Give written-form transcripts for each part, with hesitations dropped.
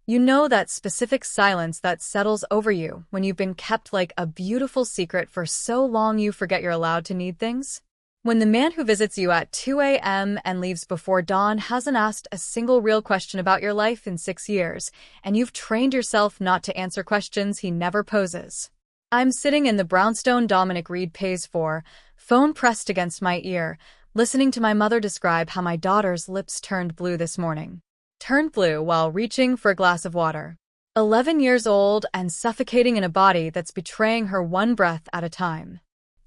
You know that specific silence that settles over you when you've been kept like a beautiful secret for so long you forget you're allowed to need things? When the man who visits you at 2 a.m. and leaves before dawn hasn't asked a single real question about your life in 6 years, and you've trained yourself not to answer questions he never poses. I'm sitting in the brownstone Dominic Reed pays for, phone pressed against my ear, listening to my mother describe how my daughter's lips turned blue this morning. Turned blue while reaching for a glass of water. 11 years old and suffocating in a body that's betraying her one breath at a time.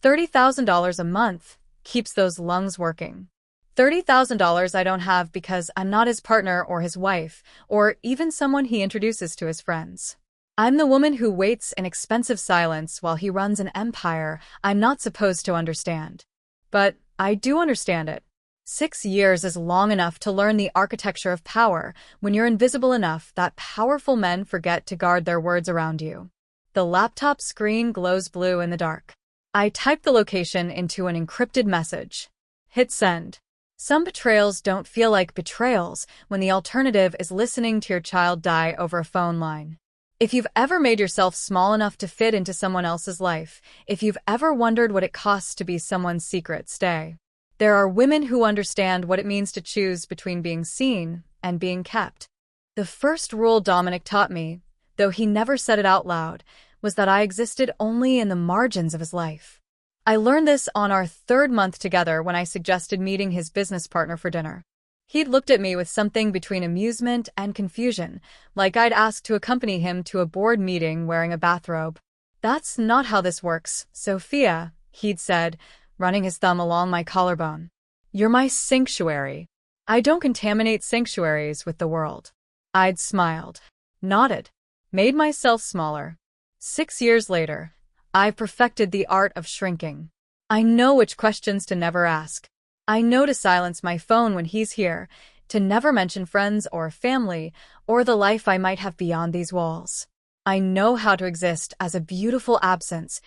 $30,000 a month keeps those lungs working. $30,000 I don't have because I'm not his partner or his wife, or even someone he introduces to his friends. I'm the woman who waits in expensive silence while he runs an empire I'm not supposed to understand. But I do understand it. 6 years is long enough to learn the architecture of power when you're invisible enough that powerful men forget to guard their words around you. The laptop screen glows blue in the dark. I type the location into an encrypted message. Hit send. Some betrayals don't feel like betrayals when the alternative is listening to your child die over a phone line. If you've ever made yourself small enough to fit into someone else's life, if you've ever wondered what it costs to be someone's secret stay, there are women who understand what it means to choose between being seen and being kept. The first rule Dominic taught me, though he never said it out loud, was that I existed only in the margins of his life. I learned this on our 3rd month together when I suggested meeting his business partner for dinner. He'd looked at me with something between amusement and confusion, like I'd asked to accompany him to a board meeting wearing a bathrobe. "That's not how this works, Sophia," he'd said, running his thumb along my collarbone. "You're my sanctuary. I don't contaminate sanctuaries with the world." I'd smiled, nodded, made myself smaller. 6 years later, I've perfected the art of shrinking. I know which questions to never ask. I know to silence my phone when he's here, to never mention friends or family, or the life I might have beyond these walls. I know how to exist as a beautiful absence,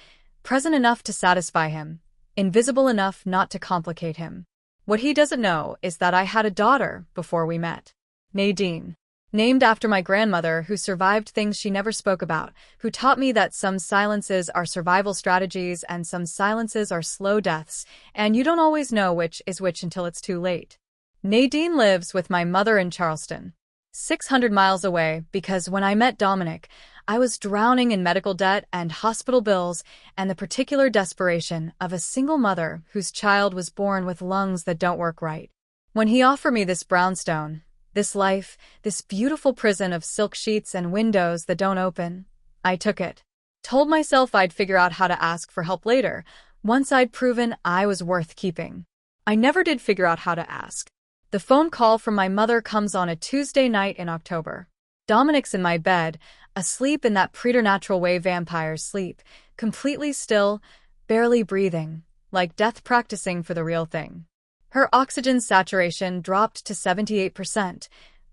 present enough to satisfy him, invisible enough not to complicate him. What he doesn't know is that I had a daughter before we met. Nadine. Named after my grandmother who survived things she never spoke about, who taught me that some silences are survival strategies and some silences are slow deaths, and you don't always know which is which until it's too late. Nadine lives with my mother in Charleston, 600 miles away, because when I met Dominic, I was drowning in medical debt and hospital bills and the particular desperation of a single mother whose child was born with lungs that don't work right. When he offered me this brownstone, this life, this beautiful prison of silk sheets and windows that don't open, I took it. Told myself I'd figure out how to ask for help later, once I'd proven I was worth keeping. I never did figure out how to ask. The phone call from my mother comes on a Tuesday night in October. Dominic's in my bed, asleep in that preternatural way vampires sleep, completely still, barely breathing, like death practicing for the real thing. Her oxygen saturation dropped to 78%.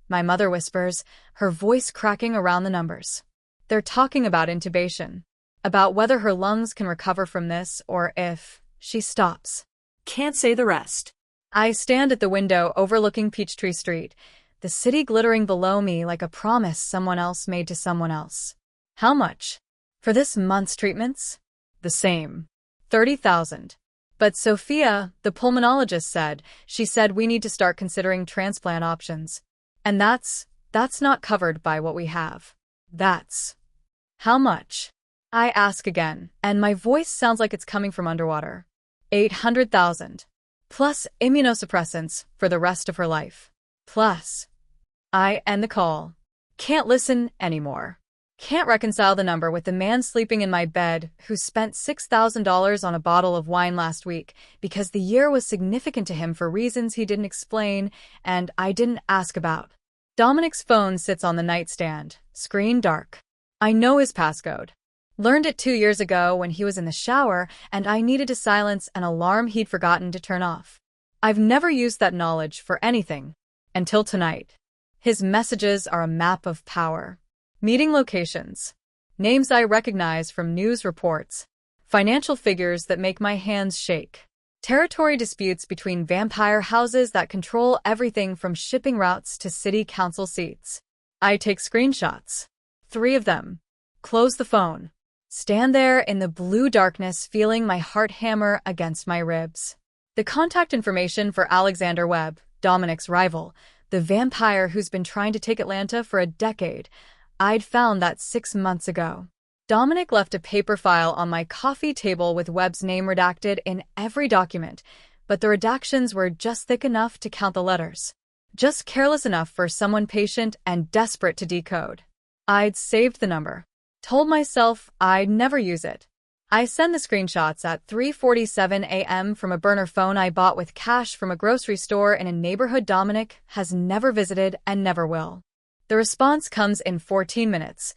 My mother whispers, her voice cracking around the numbers. They're talking about intubation, about whether her lungs can recover from this or if she stops. Can't say the rest. I stand at the window overlooking Peachtree Street, the city glittering below me like a promise someone else made to someone else. How much? For this month's treatments? The same. $30,000. But Sophia, the pulmonologist said, she said we need to start considering transplant options. And that's not covered by what we have. That's. How much? I ask again, and my voice sounds like it's coming from underwater. $800,000. Plus immunosuppressants for the rest of her life. Plus. I end the call. Can't listen anymore. Can't reconcile the number with the man sleeping in my bed who spent $6,000 on a bottle of wine last week because the year was significant to him for reasons he didn't explain and I didn't ask about. Dominic's phone sits on the nightstand, screen dark. I know his passcode. Learned it 2 years ago when he was in the shower and I needed to silence an alarm he'd forgotten to turn off. I've never used that knowledge for anything. Until tonight. His messages are a map of power. Meeting locations. Names I recognize from news reports. Financial figures that make my hands shake. Territory disputes between vampire houses that control everything from shipping routes to city council seats. I take screenshots. 3 of them. Close the phone. Stand there in the blue darkness, feeling my heart hammer against my ribs. The contact information for Alexander Webb, Dominic's rival, the vampire who's been trying to take Atlanta for a decade, I'd found that 6 months ago. Dominic left a paper file on my coffee table with Webb's name redacted in every document, but the redactions were just thick enough to count the letters. Just careless enough for someone patient and desperate to decode. I'd saved the number. Told myself I'd never use it. I send the screenshots at 3:47 a.m. from a burner phone I bought with cash from a grocery store in a neighborhood Dominic has never visited and never will. The response comes in 14 minutes.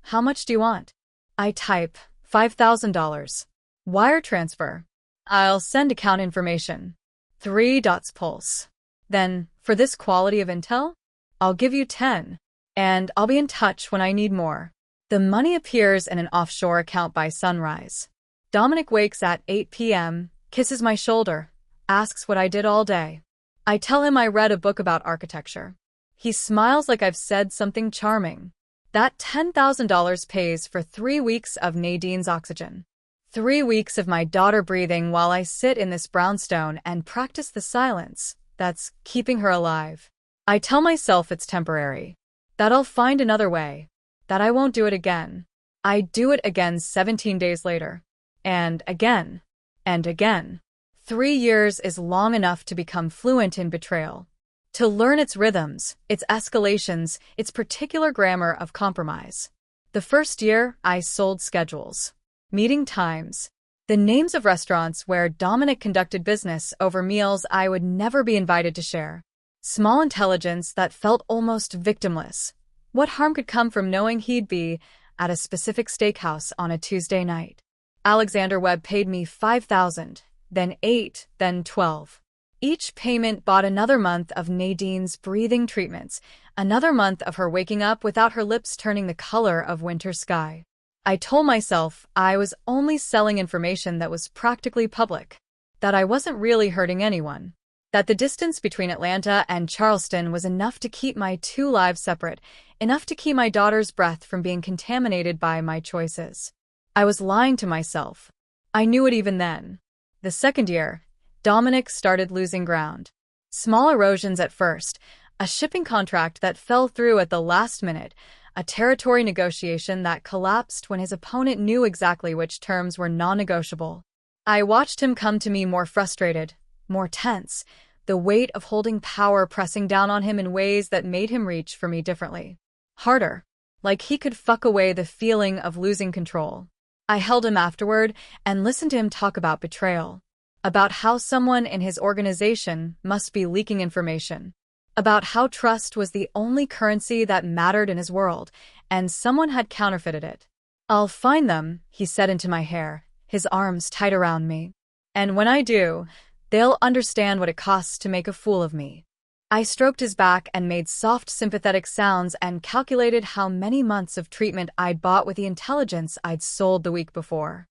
How much do you want? I type, $5,000. Wire transfer. I'll send account information. 3 dots pulse. Then, for this quality of intel, I'll give you 10. And I'll be in touch when I need more. The money appears in an offshore account by sunrise. Dominic wakes at 8 p.m., kisses my shoulder, asks what I did all day. I tell him I read a book about architecture. He smiles like I've said something charming. That $10,000 pays for 3 weeks of Nadine's oxygen. 3 weeks of my daughter breathing while I sit in this brownstone and practice the silence that's keeping her alive. I tell myself it's temporary, that I'll find another way, that I won't do it again. I do it again 17 days later. And again. And again. 3 years is long enough to become fluent in betrayal. To learn its rhythms, its escalations, its particular grammar of compromise. The first year, I sold schedules, meeting times, the names of restaurants where Dominic conducted business over meals I would never be invited to share. Small intelligence that felt almost victimless. What harm could come from knowing he'd be at a specific steakhouse on a Tuesday night? Alexander Webb paid me $5,000, then 8, then 12. Each payment bought another month of Nadine's breathing treatments, another month of her waking up without her lips turning the color of winter sky. I told myself I was only selling information that was practically public, that I wasn't really hurting anyone, that the distance between Atlanta and Charleston was enough to keep my 2 lives separate, enough to keep my daughter's breath from being contaminated by my choices. I was lying to myself. I knew it even then. The second year, Dominic started losing ground. Small erosions at first, a shipping contract that fell through at the last minute, a territory negotiation that collapsed when his opponent knew exactly which terms were non-negotiable. I watched him come to me more frustrated, more tense, the weight of holding power pressing down on him in ways that made him reach for me differently. Harder, like he could fuck away the feeling of losing control. I held him afterward and listened to him talk about betrayal, about how someone in his organization must be leaking information, about how trust was the only currency that mattered in his world, and someone had counterfeited it. I'll find them, he said into my hair, his arms tight around me. And when I do, they'll understand what it costs to make a fool of me. I stroked his back and made soft, sympathetic sounds and calculated how many months of treatment I'd bought with the intelligence I'd sold the week before.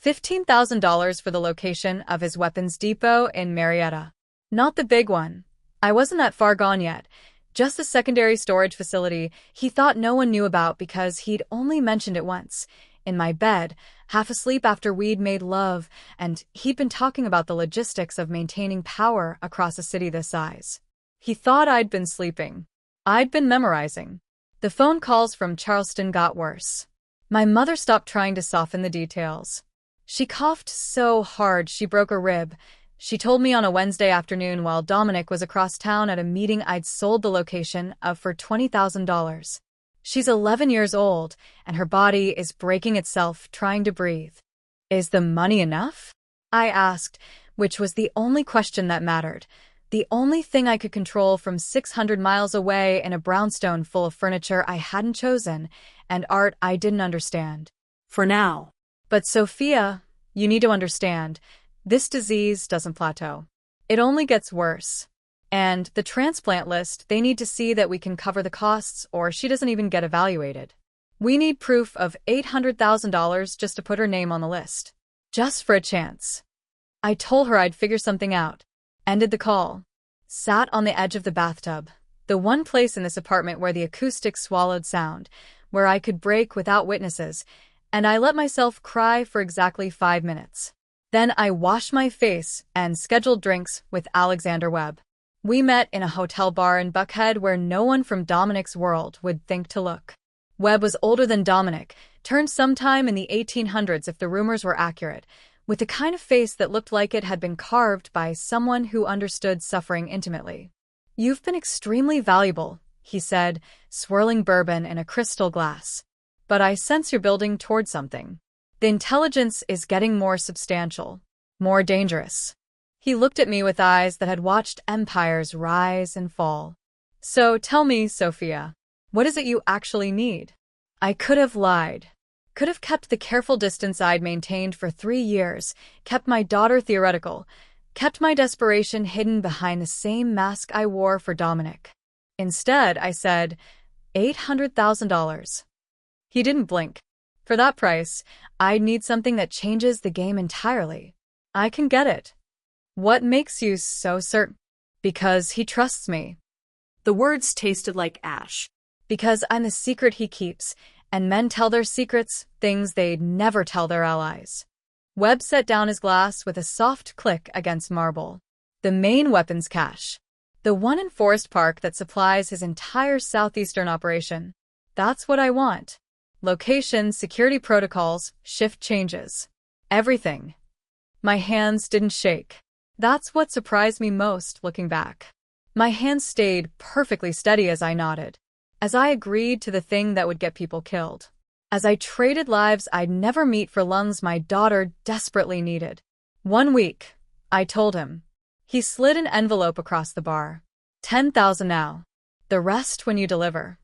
$15,000 for the location of his weapons depot in Marietta. Not the big one. I wasn't that far gone yet. Just the secondary storage facility he thought no one knew about because he'd only mentioned it once. In my bed, half asleep after we'd made love, and he'd been talking about the logistics of maintaining power across a city this size. He thought I'd been sleeping. I'd been memorizing. The phone calls from Charleston got worse. My mother stopped trying to soften the details. She coughed so hard she broke a rib. She told me on a Wednesday afternoon while Dominic was across town at a meeting I'd sold the location of for $20,000. She's 11 years old, and her body is breaking itself trying to breathe. Is the money enough? I asked, which was the only question that mattered. The only thing I could control from 600 miles away in a brownstone full of furniture I hadn't chosen, and art I didn't understand. For now. But Sophia, you need to understand, this disease doesn't plateau. It only gets worse. And the transplant list, they need to see that we can cover the costs or she doesn't even get evaluated. We need proof of $800,000 just to put her name on the list. Just for a chance. I told her I'd figure something out. Ended the call. Sat on the edge of the bathtub. The one place in this apartment where the acoustics swallowed sound, where I could break without witnesses, and I let myself cry for exactly 5 minutes. Then I washed my face and scheduled drinks with Alexander Webb. We met in a hotel bar in Buckhead where no one from Dominic's world would think to look. Webb was older than Dominic, turned sometime in the 1800s if the rumors were accurate, with the kind of face that looked like it had been carved by someone who understood suffering intimately. "You've been extremely valuable," he said, swirling bourbon in a crystal glass. "But I sense you're building toward something. The intelligence is getting more substantial, more dangerous." He looked at me with eyes that had watched empires rise and fall. "So tell me, Sophia, what is it you actually need?" I could have lied. Could have kept the careful distance I'd maintained for 3 years, kept my daughter theoretical, kept my desperation hidden behind the same mask I wore for Dominic. Instead, I said, $800,000. He didn't blink. "For that price, I'd need something that changes the game entirely." "I can get it." "What makes you so certain?" "Because he trusts me." The words tasted like ash. "Because I'm the secret he keeps, and men tell their secrets, things they'd never tell their allies." Webb set down his glass with a soft click against marble. "The main weapons cache. The one in Forest Park that supplies his entire southeastern operation. That's what I want. Location, security protocols, shift changes. Everything." My hands didn't shake. That's what surprised me most looking back. My hands stayed perfectly steady as I nodded, as I agreed to the thing that would get people killed, as I traded lives I'd never meet for lungs my daughter desperately needed. 1 week, I told him. He slid an envelope across the bar. 10,000 now. The rest when you deliver.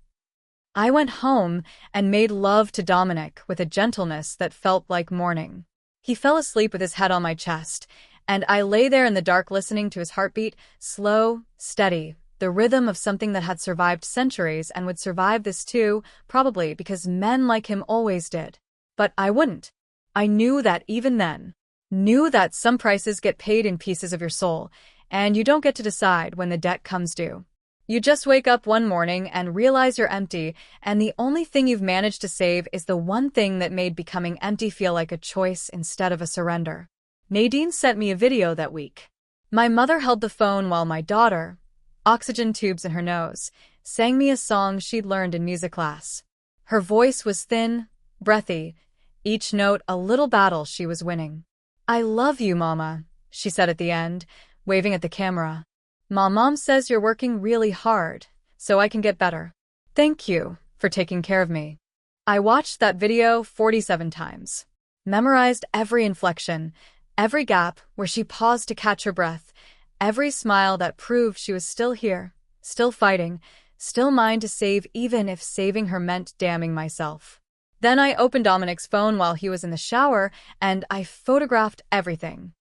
I went home and made love to Dominic with a gentleness that felt like morning. He fell asleep with his head on my chest, and I lay there in the dark listening to his heartbeat, slow, steady, the rhythm of something that had survived centuries and would survive this too, probably because men like him always did. But I wouldn't. I knew that even then. Knew that some prices get paid in pieces of your soul, and you don't get to decide when the debt comes due. You just wake up one morning and realize you're empty, and the only thing you've managed to save is the one thing that made becoming empty feel like a choice instead of a surrender. Nadine sent me a video that week. My mother held the phone while my daughter, oxygen tubes in her nose, sang me a song she'd learned in music class. Her voice was thin, breathy, each note a little battle she was winning. "I love you, Mama," she said at the end, waving at the camera. Mom says you're working really hard, so I can get better. Thank you for taking care of me." I watched that video 47 times. Memorized every inflection, every gap where she paused to catch her breath, every smile that proved she was still here, still fighting, still mine to save even if saving her meant damning myself. Then I opened Dominic's phone while he was in the shower, and I photographed everything.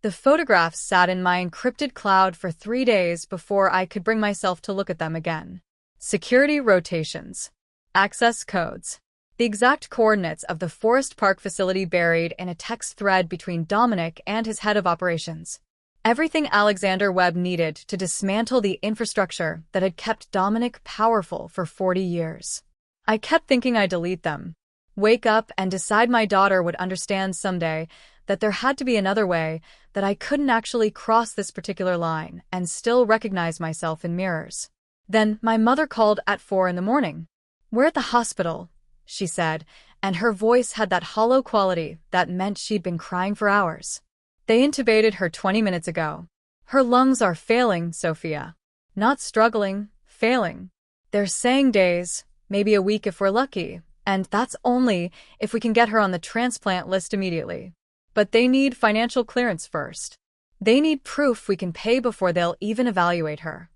The photographs sat in my encrypted cloud for 3 days before I could bring myself to look at them again. Security rotations. Access codes. The exact coordinates of the Forest Park facility buried in a text thread between Dominic and his head of operations. Everything Alexander Webb needed to dismantle the infrastructure that had kept Dominic powerful for 40 years. I kept thinking I'd delete them. Wake up and decide my daughter would understand someday that there had to be another way, that I couldn't actually cross this particular line and still recognize myself in mirrors. Then my mother called at 4 a.m. "We're at the hospital," she said, and her voice had that hollow quality that meant she'd been crying for hours. "They intubated her 20 minutes ago. Her lungs are failing, Sophia. Not struggling, failing. They're saying days, maybe a week if we're lucky, and that's only if we can get her on the transplant list immediately. But they need financial clearance first. They need proof we can pay before they'll even evaluate her."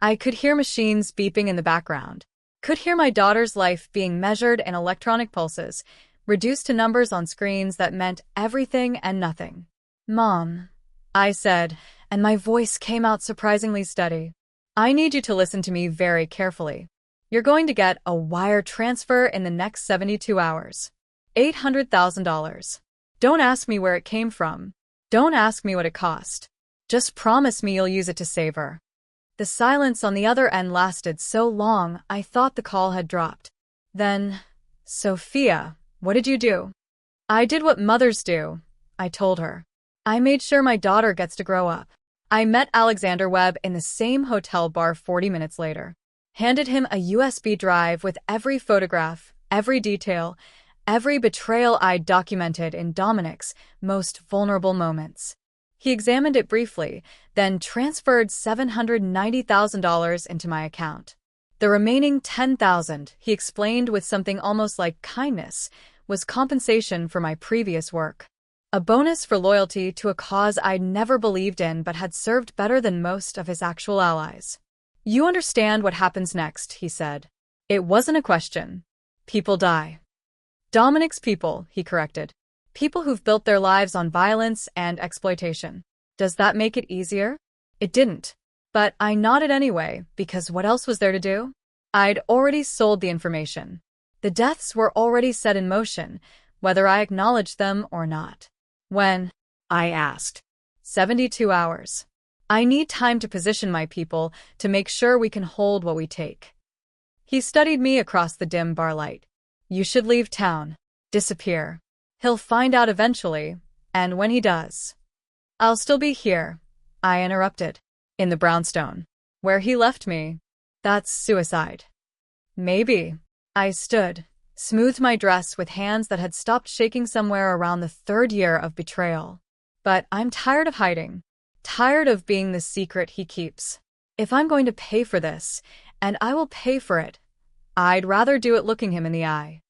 I could hear machines beeping in the background. Could hear my daughter's life being measured in electronic pulses, reduced to numbers on screens that meant everything and nothing. "Mom," I said, and my voice came out surprisingly steady. "I need you to listen to me very carefully. You're going to get a wire transfer in the next 72 hours. $800,000. Don't ask me where it came from. Don't ask me what it cost. Just promise me you'll use it to save her." The silence on the other end lasted so long I thought the call had dropped. Then, "Sophia, what did you do?" "I did what mothers do," I told her. "I made sure my daughter gets to grow up." I met Alexander Webb in the same hotel bar 40 minutes later. Handed him a USB drive with every photograph, every detail, every betrayal I'd documented in Dominic's most vulnerable moments. He examined it briefly, then transferred $790,000 into my account. The remaining $10,000, he explained with something almost like kindness, was compensation for my previous work. A bonus for loyalty to a cause I'd never believed in but had served better than most of his actual allies. "You understand what happens next," he said. It wasn't a question. "People die." "Dominic's people," he corrected. "People who've built their lives on violence and exploitation." Does that make it easier? It didn't. But I nodded anyway, because what else was there to do? I'd already sold the information. The deaths were already set in motion, whether I acknowledged them or not. "When?" I asked. 72 hours. "I need time to position my people to make sure we can hold what we take." He studied me across the dim bar light. "You should leave town. Disappear. He'll find out eventually, and when he does." "I'll still be here," I interrupted. "In the brownstone. Where he left me. That's suicide." "Maybe." I stood, smoothed my dress with hands that had stopped shaking somewhere around the 3rd year of betrayal. "But I'm tired of hiding. Tired of being the secret he keeps. If I'm going to pay for this, and I will pay for it, I'd rather do it looking him in the eye."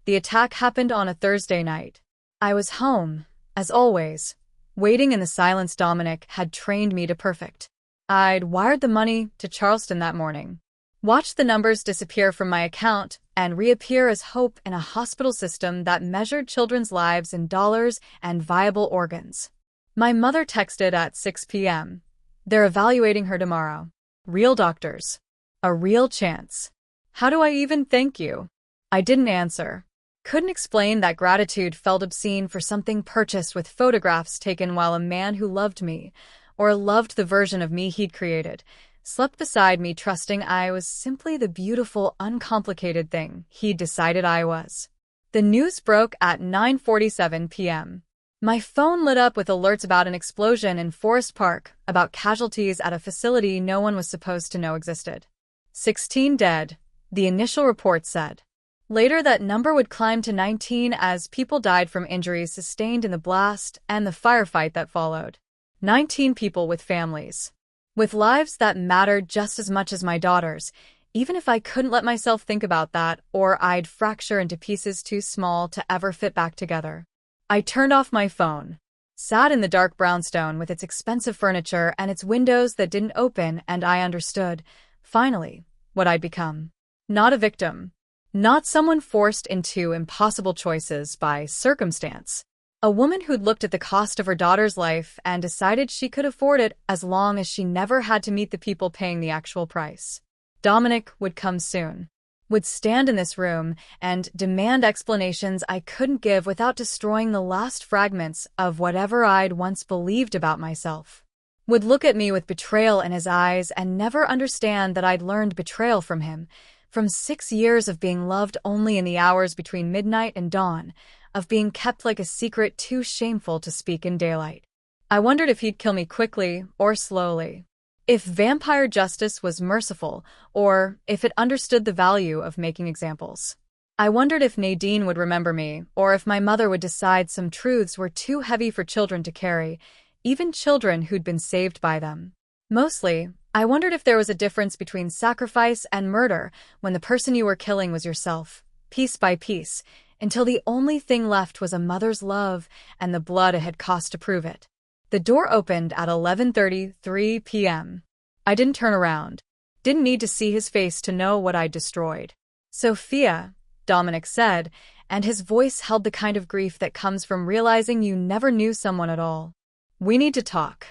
The attack happened on a Thursday night. I was home, as always, waiting in the silence Dominic had trained me to perfect. I'd wired the money to Charleston that morning, watched the numbers disappear from my account and reappear as hope in a hospital system that measured children's lives in dollars and viable organs. My mother texted at 6 p.m. "They're evaluating her tomorrow. Real doctors. A real chance. How do I even thank you?" I didn't answer. Couldn't explain that gratitude felt obscene for something purchased with photographs taken while a man who loved me, or loved the version of me he'd created, slept beside me trusting I was simply the beautiful, uncomplicated thing he'd decided I was. The news broke at 9:47 p.m. My phone lit up with alerts about an explosion in Forest Park, about casualties at a facility no one was supposed to know existed. 16 dead, the initial report said. Later that number would climb to 19 as people died from injuries sustained in the blast and the firefight that followed. 19 people with families. With lives that mattered just as much as my daughter's, even if I couldn't let myself think about that, or I'd fracture into pieces too small to ever fit back together. I turned off my phone, sat in the dark brownstone with its expensive furniture and its windows that didn't open, and I understood, finally, what I'd become. Not a victim. Not someone forced into impossible choices by circumstance. A woman who'd looked at the cost of her daughter's life and decided she could afford it as long as she never had to meet the people paying the actual price. Dominic would come soon. Would stand in this room and demand explanations I couldn't give without destroying the last fragments of whatever I'd once believed about myself. Would look at me with betrayal in his eyes and never understand that I'd learned betrayal from him. From 6 years of being loved only in the hours between midnight and dawn, of being kept like a secret too shameful to speak in daylight. I wondered if he'd kill me quickly or slowly. If vampire justice was merciful, or if it understood the value of making examples. I wondered if Nadine would remember me, or if my mother would decide some truths were too heavy for children to carry, even children who'd been saved by them. Mostly, I wondered if there was a difference between sacrifice and murder when the person you were killing was yourself, piece by piece, until the only thing left was a mother's love and the blood it had cost to prove it. The door opened at 11:33 p.m. I didn't turn around. Didn't need to see his face to know what I'd destroyed. "Sophia," Dominic said, and his voice held the kind of grief that comes from realizing you never knew someone at all. "We need to talk."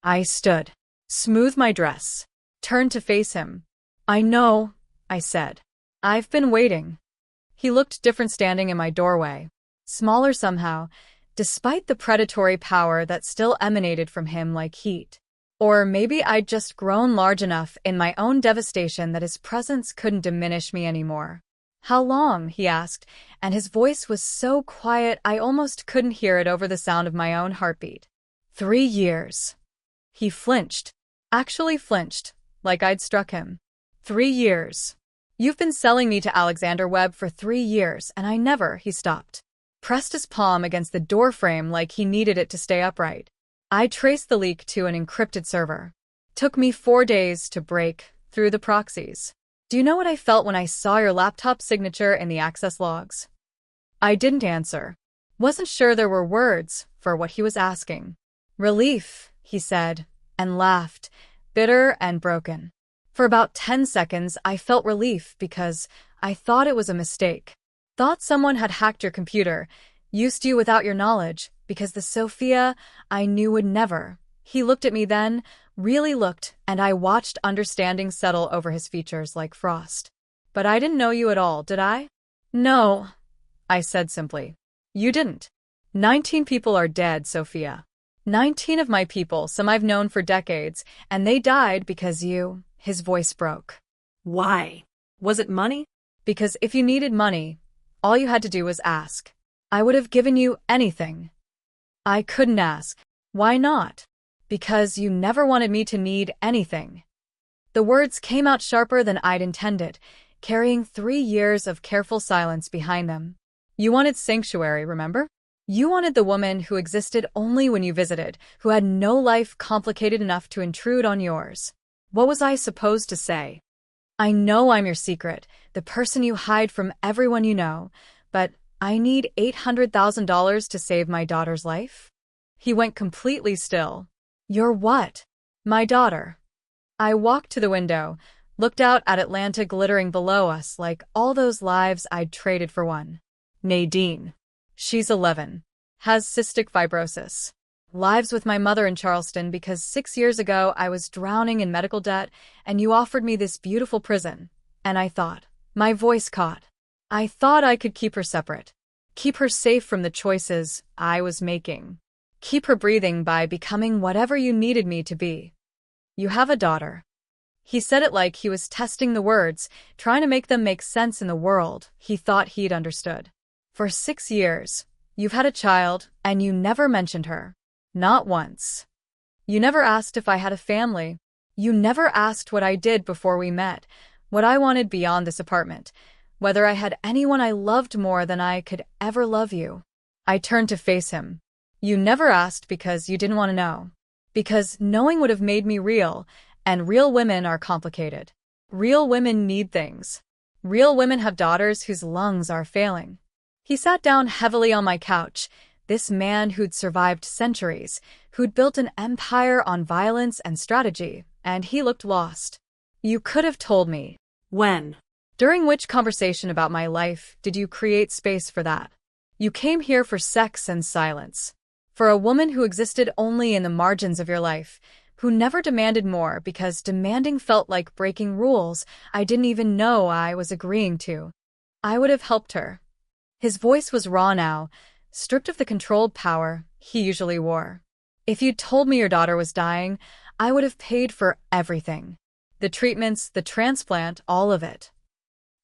I stood, smoothed my dress, turned to face him. "I know," I said. "I've been waiting." He looked different standing in my doorway, smaller somehow, despite the predatory power that still emanated from him like heat. Or maybe I'd just grown large enough in my own devastation that his presence couldn't diminish me anymore. How long? He asked, and his voice was so quiet I almost couldn't hear it over the sound of my own heartbeat. 3 years. He flinched. Actually flinched, like I'd struck him. 3 years. You've been selling me to Alexander Webb for 3 years, and I never, he stopped. Pressed his palm against the doorframe like he needed it to stay upright. I traced the leak to an encrypted server. Took me 4 days to break through the proxies. Do you know what I felt when I saw your laptop signature in the access logs? I didn't answer. Wasn't sure there were words for what he was asking. Relief, he said, and laughed, bitter and broken. For about 10 seconds, I felt relief because I thought it was a mistake. Thought someone had hacked your computer, used you without your knowledge, because the Sophia I knew would never. He looked at me then, really looked, and I watched understanding settle over his features like frost. But I didn't know you at all, did I? No, I said simply. You didn't. 19 people are dead, Sophia. 19 of my people, some I've known for decades, and they died because you. His voice broke. Why? Was it money? Because if you needed money, all you had to do was ask. I would have given you anything. I couldn't ask. Why not? Because you never wanted me to need anything. The words came out sharper than I'd intended, carrying 3 years of careful silence behind them. You wanted sanctuary, remember? You wanted the woman who existed only when you visited, who had no life complicated enough to intrude on yours. What was I supposed to say? I know I'm your secret, the person you hide from everyone you know, but I need $800,000 to save my daughter's life? He went completely still. You're what? My daughter. I walked to the window, looked out at Atlanta glittering below us like all those lives I'd traded for one. Nadine. She's 11. Has cystic fibrosis. Lives with my mother in Charleston because 6 years ago I was drowning in medical debt and you offered me this beautiful prison. And I thought. My voice caught. I thought I could keep her separate. Keep her safe from the choices I was making. Keep her breathing by becoming whatever you needed me to be. You have a daughter. He said it like he was testing the words, trying to make them make sense in the world he thought he'd understood. For 6 years, you've had a child, and you never mentioned her. Not once. You never asked if I had a family. You never asked what I did before we met, what I wanted beyond this apartment, whether I had anyone I loved more than I could ever love you. I turned to face him. You never asked because you didn't want to know. Because knowing would have made me real, and real women are complicated. Real women need things. Real women have daughters whose lungs are failing. He sat down heavily on my couch, this man who'd survived centuries, who'd built an empire on violence and strategy, and he looked lost. You could have told me. When? During which conversation about my life did you create space for that? You came here for sex and silence. For a woman who existed only in the margins of your life, who never demanded more because demanding felt like breaking rules I didn't even know I was agreeing to. I would have helped her. His voice was raw now, stripped of the controlled power he usually wore. If you'd told me your daughter was dying, I would have paid for everything. The treatments, the transplant, all of it.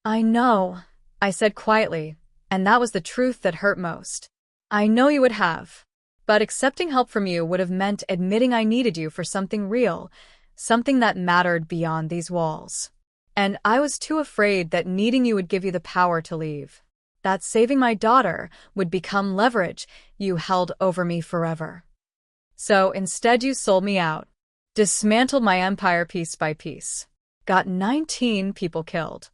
I know, I said quietly, and that was the truth that hurt most. I know you would have. But accepting help from you would have meant admitting I needed you for something real, something that mattered beyond these walls. And I was too afraid that needing you would give you the power to leave. That saving my daughter would become leverage you held over me forever. So instead you sold me out, dismantled my empire piece by piece, got 19 people killed.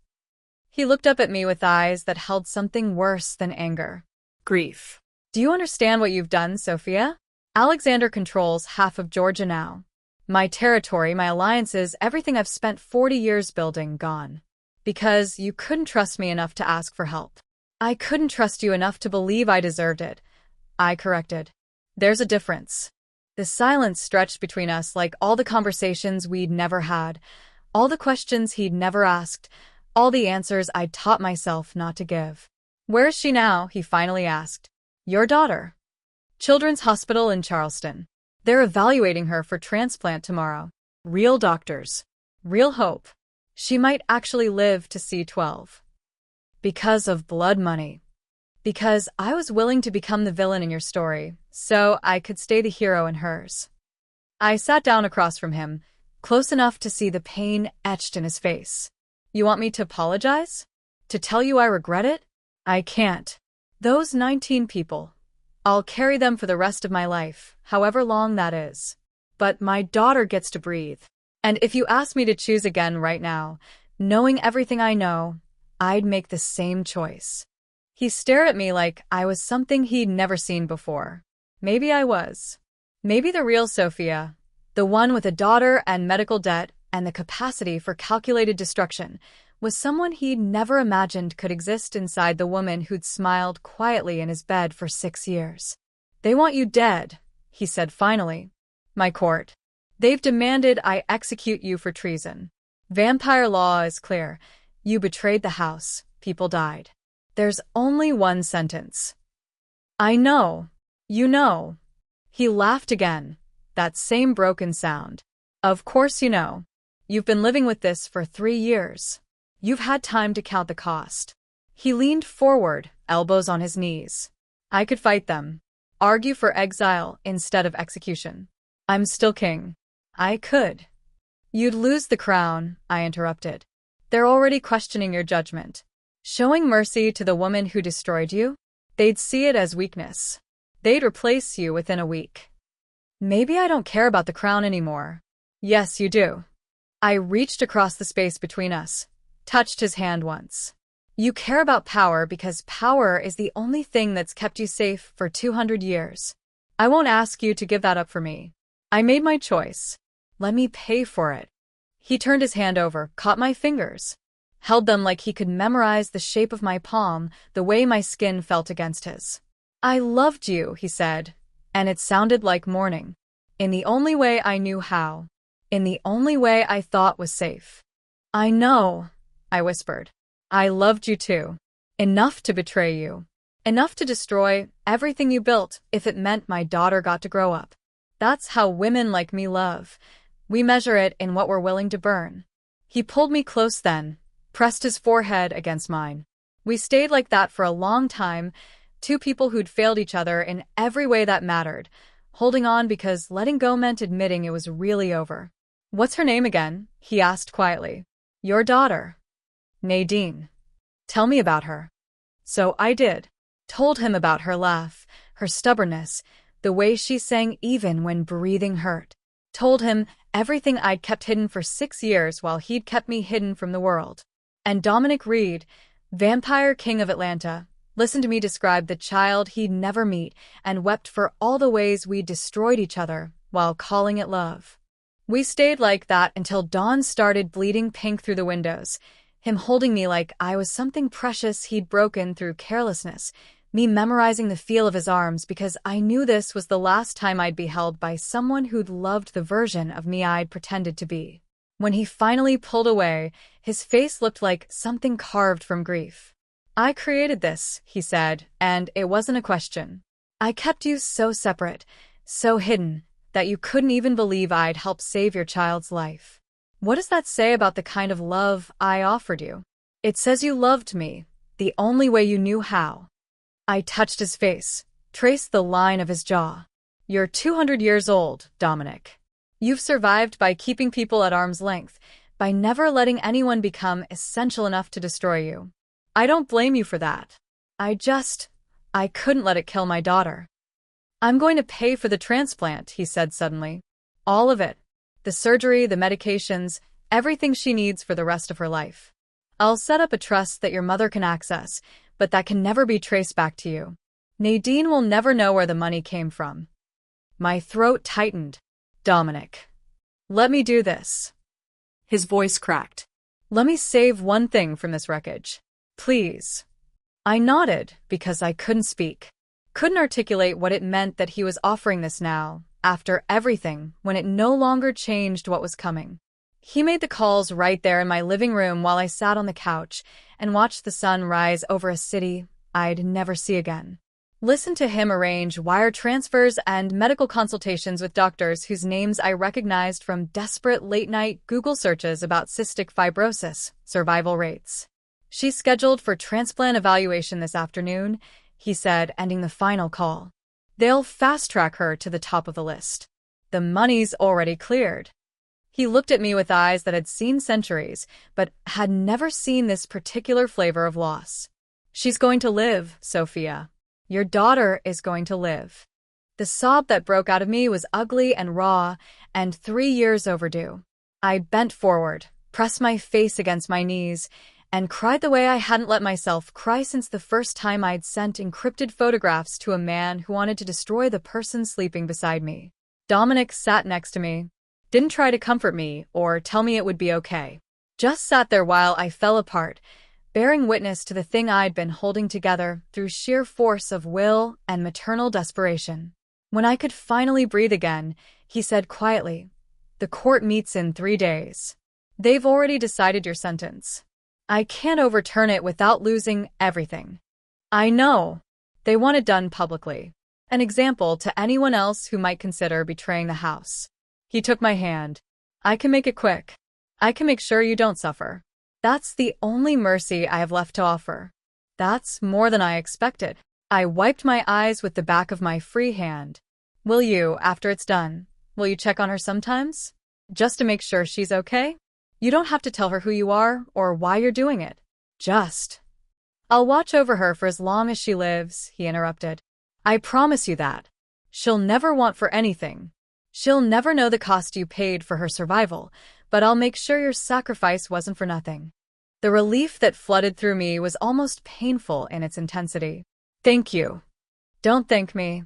He looked up at me with eyes that held something worse than anger. Grief. Do you understand what you've done, Sophia? Alexander controls half of Georgia now. My territory, my alliances, everything I've spent 40 years building, gone. Because you couldn't trust me enough to ask for help. I couldn't trust you enough to believe I deserved it. I corrected. There's a difference. The silence stretched between us like all the conversations we'd never had, all the questions he'd never asked, all the answers I'd taught myself not to give. Where is she now? He finally asked. Your daughter. Children's Hospital in Charleston. They're evaluating her for transplant tomorrow. Real doctors. Real hope. She might actually live to see 12. Because of blood money. Because I was willing to become the villain in your story, so I could stay the hero in hers. I sat down across from him, close enough to see the pain etched in his face. You want me to apologize? To tell you I regret it? I can't. Those 19 people. I'll carry them for the rest of my life, however long that is. But my daughter gets to breathe. And if you ask me to choose again right now, knowing everything I know, I'd make the same choice. He stared at me like I was something he'd never seen before. Maybe I was. Maybe the real Sophia, the one with a daughter and medical debt and the capacity for calculated destruction, was someone he'd never imagined could exist inside the woman who'd smiled quietly in his bed for 6 years. They want you dead, he said finally. My court. They've demanded I execute you for treason. Vampire law is clear. You betrayed the house. People died. There's only one sentence. I know. You know. He laughed again. That same broken sound. Of course you know. You've been living with this for 3 years. You've had time to count the cost. He leaned forward, elbows on his knees. I could fight them. Argue for exile instead of execution. I'm still king. I could. You'd lose the crown, I interrupted. They're already questioning your judgment. Showing mercy to the woman who destroyed you? They'd see it as weakness. They'd replace you within a week. Maybe I don't care about the crown anymore. Yes, you do. I reached across the space between us, touched his hand once. You care about power because power is the only thing that's kept you safe for 200 years. I won't ask you to give that up for me. I made my choice. Let me pay for it. He turned his hand over, caught my fingers, held them like he could memorize the shape of my palm, the way my skin felt against his. I loved you, he said, and it sounded like mourning. In the only way I knew how. In the only way I thought was safe. I know, I whispered. I loved you too. Enough to betray you. Enough to destroy everything you built if it meant my daughter got to grow up. That's how women like me love. We measure it in what we're willing to burn. He pulled me close then, pressed his forehead against mine. We stayed like that for a long time, two people who'd failed each other in every way that mattered, holding on because letting go meant admitting it was really over. What's her name again? He asked quietly. Your daughter. Nadine. Tell me about her. So I did. Told him about her laugh, her stubbornness, the way she sang even when breathing hurt. Told him everything I'd kept hidden for 6 years while he'd kept me hidden from the world. And Dominic Reed, vampire king of Atlanta, listened to me describe the child he'd never meet and wept for all the ways we destroyed each other while calling it love. We stayed like that until dawn started bleeding pink through the windows, him holding me like I was something precious he'd broken through carelessness, me memorizing the feel of his arms because I knew this was the last time I'd be held by someone who'd loved the version of me I'd pretended to be. When he finally pulled away, his face looked like something carved from grief. I created this, he said, and it wasn't a question. I kept you so separate, so hidden, that you couldn't even believe I'd helped save your child's life. What does that say about the kind of love I offered you? It says you loved me, the only way you knew how. I touched his face, traced the line of his jaw. You're 200 years old, Dominic. You've survived by keeping people at arm's length, by never letting anyone become essential enough to destroy you. I don't blame you for that. I couldn't let it kill my daughter. I'm going to pay for the transplant, he said suddenly. All of it. The surgery, the medications, everything she needs for the rest of her life. I'll set up a trust that your mother can access, but that can never be traced back to you. Nadine will never know where the money came from. My throat tightened. Dominic. Let me do this. His voice cracked. Let me save one thing from this wreckage. Please. I nodded because I couldn't speak. Couldn't articulate what it meant that he was offering this now, after everything, when it no longer changed what was coming. He made the calls right there in my living room while I sat on the couch and watched the sun rise over a city I'd never see again. Listen to him arrange wire transfers and medical consultations with doctors whose names I recognized from desperate late-night Google searches about cystic fibrosis survival rates. "She's scheduled for transplant evaluation this afternoon," he said, ending the final call. "They'll fast-track her to the top of the list. The money's already cleared." He looked at me with eyes that had seen centuries, but had never seen this particular flavor of loss. "She's going to live, Sophia. Your daughter is going to live." The sob that broke out of me was ugly and raw, and 3 years overdue. I bent forward, pressed my face against my knees, and cried the way I hadn't let myself cry since the first time I'd sent encrypted photographs to a man who wanted to destroy the person sleeping beside me. Dominic sat next to me, didn't try to comfort me or tell me it would be okay. Just sat there while I fell apart, bearing witness to the thing I'd been holding together through sheer force of will and maternal desperation. When I could finally breathe again, he said quietly, "The court meets in 3 days. They've already decided your sentence. I can't overturn it without losing everything. I know. They want it done publicly. An example to anyone else who might consider betraying the house." He took my hand. "I can make it quick. I can make sure you don't suffer. That's the only mercy I have left to offer." That's more than I expected. I wiped my eyes with the back of my free hand. "Will you, after it's done, will you check on her sometimes? Just to make sure she's okay? You don't have to tell her who you are or why you're doing it. Just—" "I'll watch over her for as long as she lives," he interrupted. "I promise you that. She'll never want for anything. She'll never know the cost you paid for her survival, but I'll make sure your sacrifice wasn't for nothing." The relief that flooded through me was almost painful in its intensity. "Thank you." "Don't thank me."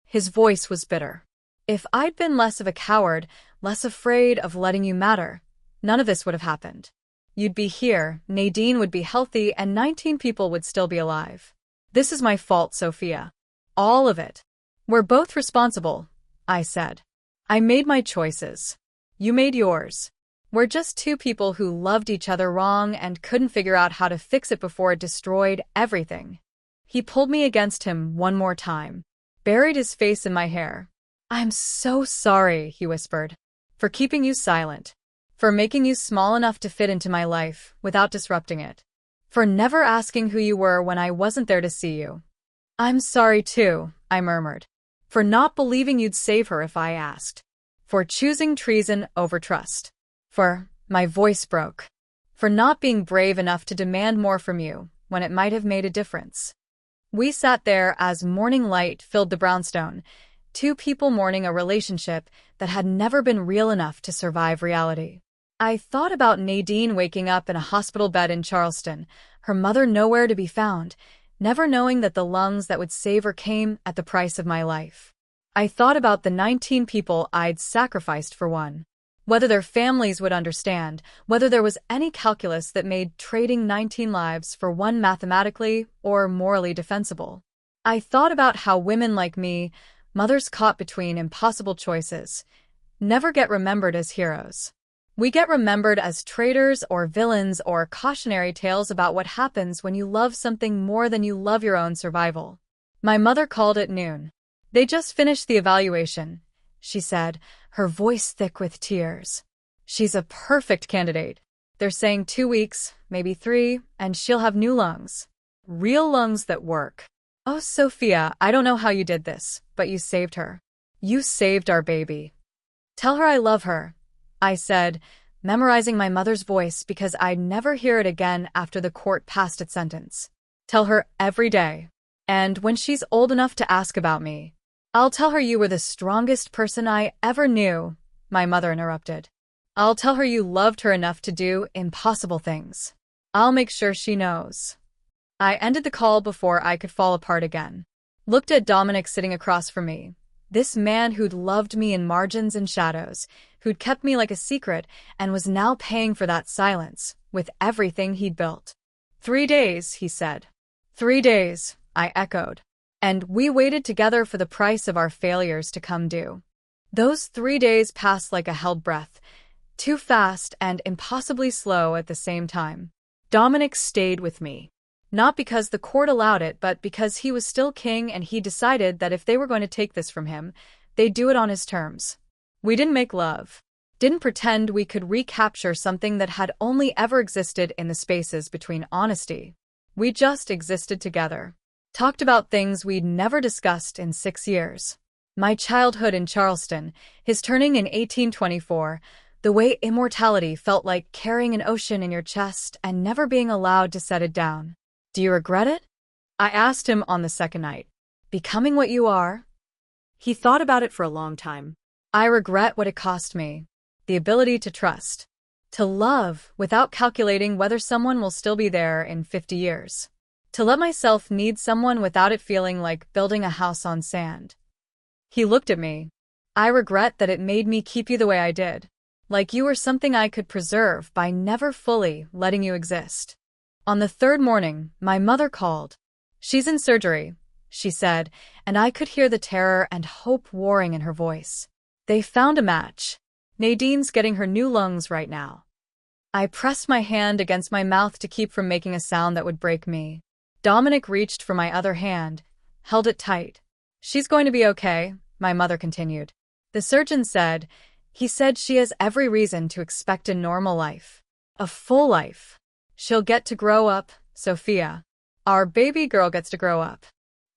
His voice was bitter. "If I'd been less of a coward, less afraid of letting you matter, none of this would have happened. You'd be here, Nadine would be healthy, and 19 people would still be alive. This is my fault, Sophia. All of it. We're both responsible," I said. "I made my choices. You made yours. We're just 2 people who loved each other wrong and couldn't figure out how to fix it before it destroyed everything." He pulled me against him one more time, buried his face in my hair. "I'm so sorry," he whispered, "for keeping you silent, for making you small enough to fit into my life without disrupting it, for never asking who you were when I wasn't there to see you." "I'm sorry too," I murmured, "for not believing you'd save her if I asked, for choosing treason over trust, for—" my voice broke, "for not being brave enough to demand more from you when it might have made a difference." We sat there as morning light filled the brownstone, 2 people mourning a relationship that had never been real enough to survive reality. I thought about Nadine waking up in a hospital bed in Charleston, her mother nowhere to be found, never knowing that the lungs that would save her came at the price of my life. I thought about the 19 people I'd sacrificed for one. Whether their families would understand, whether there was any calculus that made trading 19 lives for one mathematically or morally defensible. I thought about how women like me, mothers caught between impossible choices, never get remembered as heroes. We get remembered as traitors or villains or cautionary tales about what happens when you love something more than you love your own survival. My mother called at noon. "They just finished the evaluation," she said, her voice thick with tears. "She's a perfect candidate. They're saying 2 weeks, maybe 3, and she'll have new lungs. Real lungs that work." "Oh, Sophia, I don't know how you did this, but you saved her. You saved our baby." "Tell her I love her," I said, memorizing my mother's voice because I'd never hear it again after the court passed its sentence. "Tell her every day. And when she's old enough to ask about me, I'll tell her you were the strongest person I ever knew," my mother interrupted. "I'll tell her you loved her enough to do impossible things. I'll make sure she knows." I ended the call before I could fall apart again. Looked at Dominic sitting across from me, this man who'd loved me in margins and shadows, who'd kept me like a secret and was now paying for that silence with everything he'd built. 3 days, he said. 3 days, I echoed. And we waited together for the price of our failures to come due. Those 3 days passed like a held breath, too fast and impossibly slow at the same time. Dominic stayed with me. Not because the court allowed it, but because he was still king and he decided that if they were going to take this from him, they'd do it on his terms. We didn't make love. Didn't pretend we could recapture something that had only ever existed in the spaces between honesty. We just existed together. Talked about things we'd never discussed in 6 years. My childhood in Charleston, his turning in 1824, the way immortality felt like carrying an ocean in your chest and never being allowed to set it down. Do you regret it? I asked him on the second night. Becoming what you are? He thought about it for a long time. I regret what it cost me. The ability to trust. To love without calculating whether someone will still be there in 50 years. To let myself need someone without it feeling like building a house on sand. He looked at me. I regret that it made me keep you the way I did. Like you were something I could preserve by never fully letting you exist. On the third morning, my mother called. She's in surgery, she said, and I could hear the terror and hope warring in her voice. They found a match. Nadine's getting her new lungs right now. I pressed my hand against my mouth to keep from making a sound that would break me. Dominic reached for my other hand, held it tight. She's going to be okay, my mother continued. The surgeon said, he said she has every reason to expect a normal life. A full life. She'll get to grow up, Sophia. Our baby girl gets to grow up.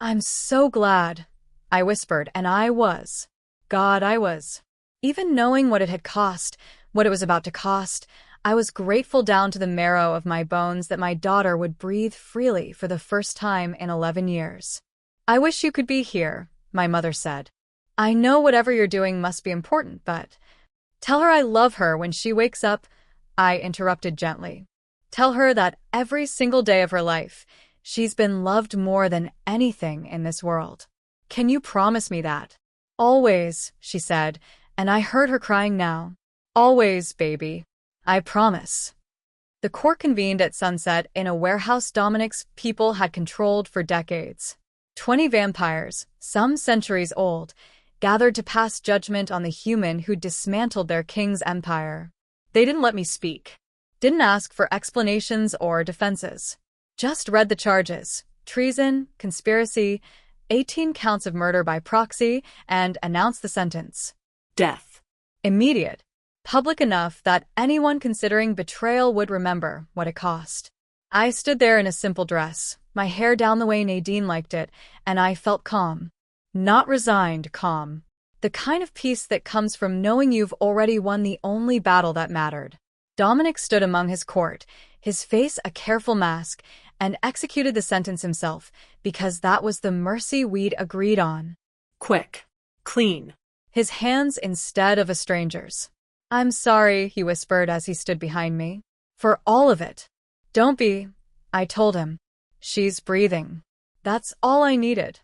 I'm so glad, I whispered, and I was. God, I was. Even knowing what it had cost, what it was about to cost, I was grateful down to the marrow of my bones that my daughter would breathe freely for the first time in 11 years. I wish you could be here, my mother said. I know whatever you're doing must be important, but tell her I love her when she wakes up, I interrupted gently. Tell her that every single day of her life, she's been loved more than anything in this world. Can you promise me that? Always, she said, and I heard her crying now. Always, baby. I promise. The court convened at sunset in a warehouse Dominic's people had controlled for decades. 20 vampires, some centuries old, gathered to pass judgment on the human who dismantled their king's empire. They didn't let me speak. Didn't ask for explanations or defenses. Just read the charges: treason, conspiracy, 18 counts of murder by proxy, and announced the sentence. Death. Immediate. Public enough that anyone considering betrayal would remember what it cost. I stood there in a simple dress, my hair down the way Nadine liked it, and I felt calm. Not resigned, calm. The kind of peace that comes from knowing you've already won the only battle that mattered. Dominic stood among his court, his face a careful mask, and executed the sentence himself, because that was the mercy we'd agreed on. Quick. Clean. His hands instead of a stranger's. I'm sorry, he whispered as he stood behind me. For all of it. Don't be, I told him. She's breathing. That's all I needed.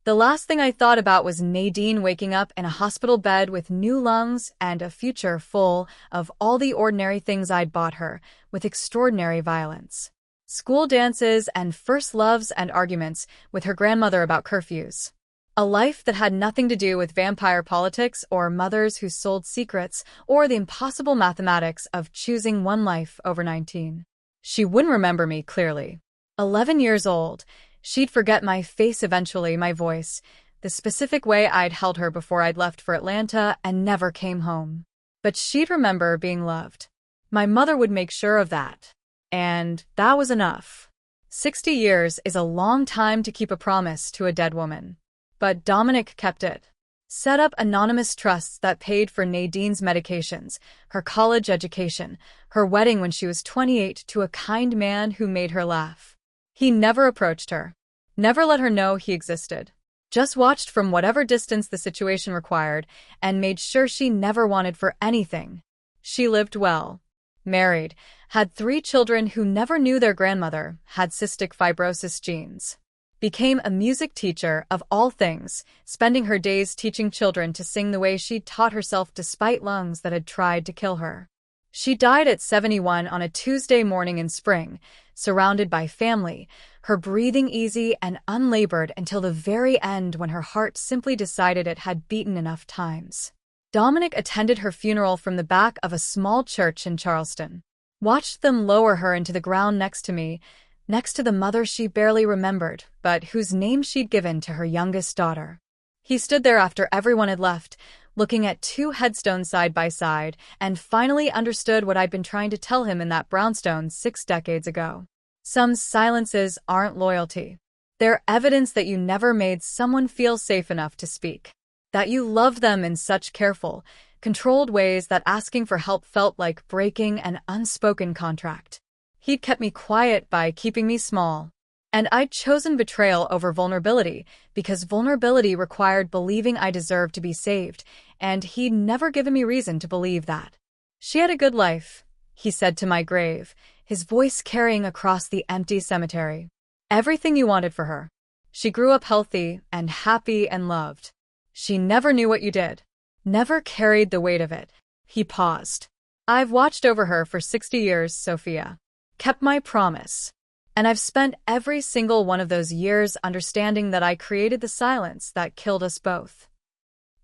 The last thing I thought about was Nadine waking up in a hospital bed with new lungs and a future full of all the ordinary things I'd bought her, with extraordinary violence. School dances and first loves and arguments with her grandmother about curfews. A life that had nothing to do with vampire politics or mothers who sold secrets or the impossible mathematics of choosing one life over 19. She wouldn't remember me clearly. 11 years old, she'd forget my face eventually, my voice, the specific way I'd held her before I'd left for Atlanta and never came home. But she'd remember being loved. My mother would make sure of that. And that was enough. 60 years is a long time to keep a promise to a dead woman. But Dominic kept it. Set up anonymous trusts that paid for Nadine's medications, her college education, her wedding when she was 28 to a kind man who made her laugh. He never approached her. Never let her know he existed. Just watched from whatever distance the situation required and made sure she never wanted for anything. She lived well. Married, had 3 children who never knew their grandmother had cystic fibrosis genes. Became a music teacher of all things, spending her days teaching children to sing the way she'd taught herself despite lungs that had tried to kill her. She died at 71 on a Tuesday morning in spring, surrounded by family, her breathing easy and unlabored until the very end when her heart simply decided it had beaten enough times. Dominic attended her funeral from the back of a small church in Charleston. Watched them lower her into the ground next to me, next to the mother she barely remembered, but whose name she'd given to her youngest daughter. He stood there after everyone had left, looking at two headstones side by side, and finally understood what I'd been trying to tell him in that brownstone 6 decades ago. Some silences aren't loyalty. They're evidence that you never made someone feel safe enough to speak. That you loved them in such careful, controlled ways that asking for help felt like breaking an unspoken contract. He'd kept me quiet by keeping me small. And I'd chosen betrayal over vulnerability because vulnerability required believing I deserved to be saved, and he'd never given me reason to believe that. "She had a good life," he said to my grave, his voice carrying across the empty cemetery. "Everything you wanted for her. She grew up healthy and happy and loved. She never knew what you did. Never carried the weight of it." He paused. "I've watched over her for 60 years, Sophia. Kept my promise. And I've spent every single one of those years understanding that I created the silence that killed us both."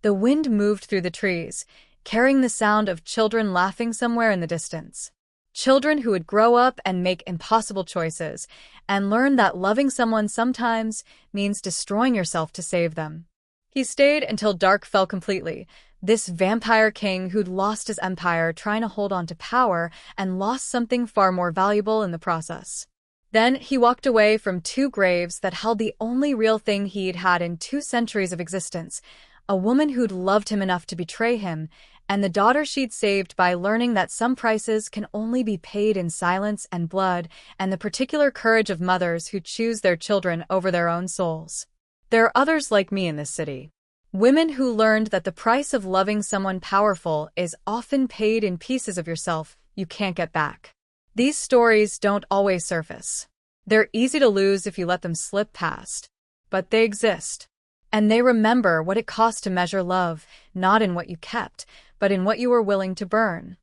The wind moved through the trees, carrying the sound of children laughing somewhere in the distance. Children who would grow up and make impossible choices, and learn that loving someone sometimes means destroying yourself to save them. He stayed until dark fell completely, this vampire king who'd lost his empire trying to hold on to power and lost something far more valuable in the process. Then he walked away from two graves that held the only real thing he'd had in 2 centuries of existence, a woman who'd loved him enough to betray him, and the daughter she'd saved by learning that some prices can only be paid in silence and blood, and the particular courage of mothers who choose their children over their own souls. There are others like me in this city. Women who learned that the price of loving someone powerful is often paid in pieces of yourself you can't get back. These stories don't always surface. They're easy to lose if you let them slip past. But they exist. And they remember what it cost to measure love, not in what you kept, but in what you were willing to burn.